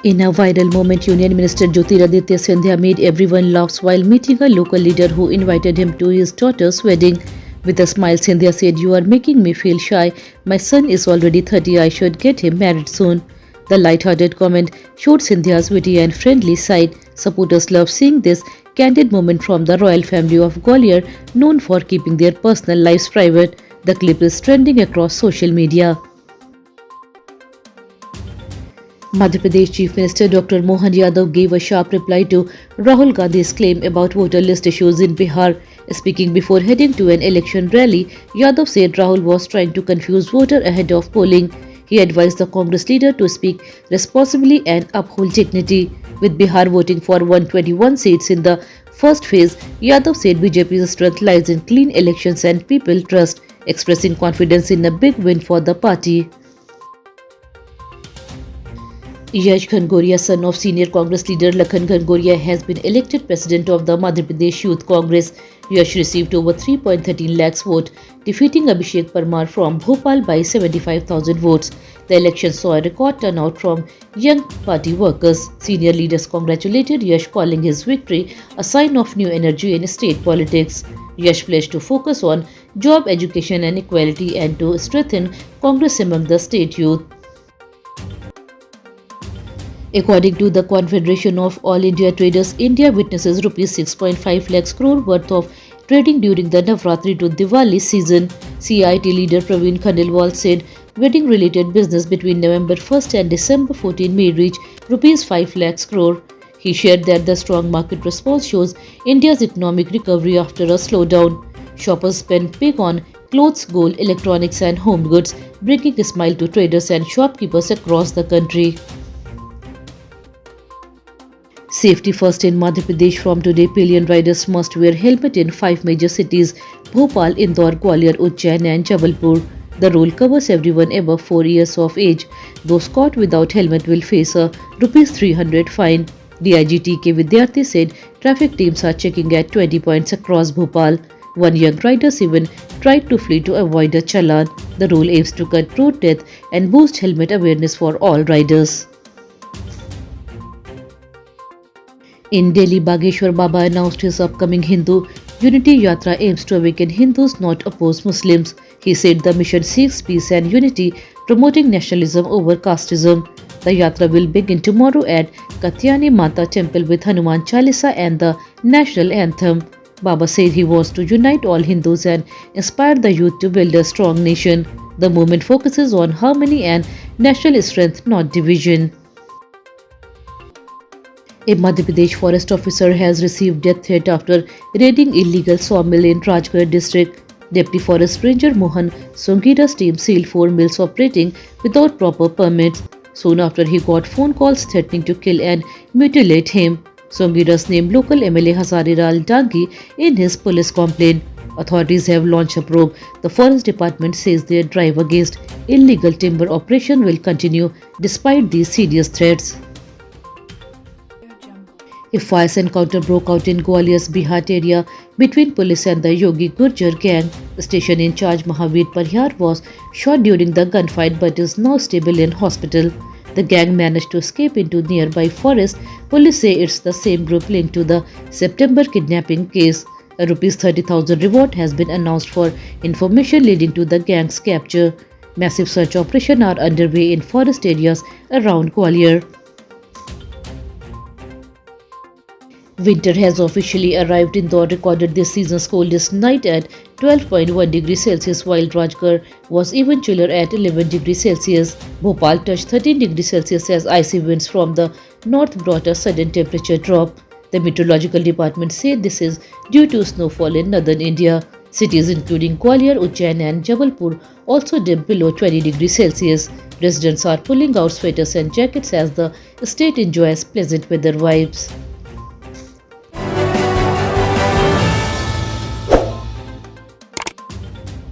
In a viral moment, Union Minister Jyotiraditya Scindia made everyone laugh while meeting a local leader who invited him to his daughter's wedding. With a smile, Scindia said, "You are making me feel shy. My son is already 30. I should get him married soon." The light-hearted comment showed Scindia's witty and friendly side. Supporters love seeing this candid moment from the royal family of Gwalior, known for keeping their personal lives private. The clip is trending across social media. Madhya Pradesh Chief Minister Dr. Mohan Yadav gave a sharp reply to Rahul Gandhi's claim about voter list issues in Bihar. Speaking before heading to an election rally, Yadav said Rahul was trying to confuse voters ahead of polling. He advised the Congress leader to speak responsibly and uphold dignity. With Bihar voting for 121 seats in the first phase, Yadav said BJP's strength lies in clean elections and people trust, expressing confidence in a big win for the party. Yash Ghangoria, son of senior Congress leader Lakhan Ghangoria, has been elected president of the Madhya Pradesh Youth Congress. Yash received over 3.13 lakhs votes, defeating Abhishek Parmar from Bhopal by 75,000 votes. The election saw a record turnout from young party workers. Senior leaders congratulated Yash, calling his victory a sign of new energy in state politics. Yash pledged to focus on job, education and equality and to strengthen Congress among the state youth. According to the Confederation of All India Traders, India witnesses Rs 6.5 lakhs crore worth of trading during the Navratri to Diwali season. CIT leader Praveen Khandelwal said wedding-related business between November 1st and December 14 may reach Rs 5 lakhs crore. He shared that the strong market response shows India's economic recovery after a slowdown. Shoppers spent big on clothes, gold, electronics and home goods, bringing a smile to traders and shopkeepers across the country. Safety first in Madhya Pradesh. From today, pillion riders must wear helmet in 5 major cities: Bhopal, Indore, Gwalior, Ujjain and Jabalpur. The rule covers everyone above 4 years of age. Those caught without helmet will face a Rs 300 fine. DIG TK Vidyarthi said traffic teams are checking at 20 points across Bhopal. One young rider even tried to flee to avoid a challan. The rule aims to cut road death and boost helmet awareness for all riders. In Delhi, Bageshwar Baba announced his upcoming Hindu Unity Yatra aims to awaken Hindus, not oppose Muslims. He said the mission seeks peace and unity, promoting nationalism over casteism. The Yatra will begin tomorrow at Katyani Mata Temple with Hanuman Chalisa and the national anthem. Baba said he wants to unite all Hindus and inspire the youth to build a strong nation. The movement focuses on harmony and national strength, not division. A Madhya Pradesh forest officer has received death threat after raiding illegal sawmill in Rajgarh district. Deputy Forest Ranger Mohan Songira's team sealed 4 mills operating without proper permits. Soon after, he got phone calls threatening to kill and mutilate him. Songira's named local MLA Hazarilal Dangi in his police complaint. Authorities have launched a probe. The Forest Department says their drive against illegal timber operation will continue despite these serious threats. A fierce encounter broke out in Gwalior's Bihat area between police and the Yogi Gurjar gang. The station in charge Mahavir Parhyar was shot during the gunfight but is now stable in hospital. The gang managed to escape into nearby forest. Police say it's the same group linked to the September kidnapping case. A Rs 30,000 reward has been announced for information leading to the gang's capture. Massive search operations are underway in forest areas around Gwalior. Winter has officially arrived. Indore recorded this season's coldest night at 12.1 degrees Celsius, while Rajgarh was even chiller at 11 degrees Celsius. Bhopal touched 13 degrees Celsius as icy winds from the north brought a sudden temperature drop. The meteorological department said this is due to snowfall in northern India. Cities including Gwalior, Ujjain and Jabalpur also dipped below 20 degrees Celsius. Residents are pulling out sweaters and jackets as the state enjoys pleasant weather vibes.